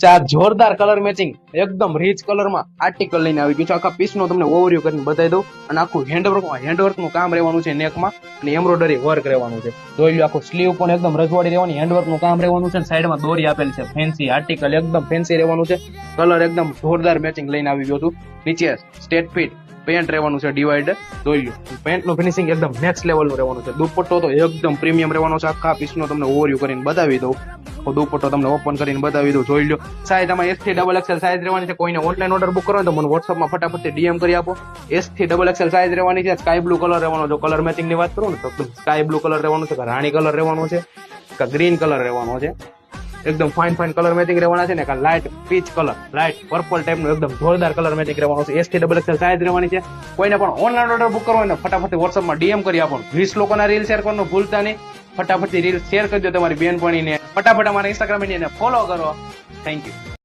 ચાર જોરદાર colour matching એકદમ રીચ કલરમાં આર્ટિકલ લઈને આવી ગયું છે. આખા પીસ નો તમને ઓવરવ્યુ કરીને બતાવી દઉં. અને આખું હેન્ડવર્ક નું કામ રહેવાનું છે નેકમાં, અને એમ્બ્રોઇડરી વર્ક રહેવાનું છે. જોઈ લો, આખું સ્લીવ પણ એકદમ રજવાડી રહેવાની, હેન્ડવર્ક નું કામ રહેવાનું છે. સાઈડમાં દોરી આપેલ છે, ફેન્સી આર્ટિકલ એકદમ ફેન્સી રહેવાનું છે. કલર એકદમ જોરદાર મેચિંગ લઈને આવી ગયો છું. નીચે સ્ટેટ ફિટ પેન્ટ રહેવાનું છે ડિવાઈડર. જોઈ લો, પેન્ટ નું ફિનિશિંગ એકદમ નેક્સ્ટ લેવલ નું રહેવાનું છે. દુપટ્ટો તો એકદમ પ્રીમિયમ રહેવાનો છે. આખા પીસ નો તમને ઓવરવ્યુ કરીને બતાવી દઉં. દુપટ્ટો તમને ઓપન કરીને બતાવી દઉં. જોઈ લો, સાઈઝ આમાં S થી XXL સાઈઝ રહેવાની છે. કોઈને ઓનલાઈન ઓર્ડર બુક કરો તો મને વોટ્સઅપમાં ફટાફટ DM કરી આપો. S થી XXL સાઈઝ રહેવાની છે. સ્કાય બ્લુ કલર રહેવાનો. જો કલર મેચિંગ ની વાત કરું ને તો સ્કાય બ્લુ કલર રહેવાનું છે, રાણી કલર રહેવાનો છે, ગ્રીન કલર રહેવાનો છે. એકદમ ફાઇન કલર મેચિંગ રહેવાના છે ને, light peach colour, light purple type નું એકદમ જોરદાર કલર મેચિંગ રહેવાનો છે. S થી XXL સાઈઝ રહેવાની છે. કોઈને પણ ઓનલાઈન ઓર્ડર બુક કરવો હોય ને ફટાફટ વોટ્સઅપમાં DM કરી આપો. 20 લોકોના રીલ શેર કરવાનું ભૂલતા નહીં. ફટાફટથી રીલ શેર કરજો તમારી બેનપણીને. ફટાફટ અમારા ઇન્સ્ટાગ્રામ ને ફોલો કરો. Thank you.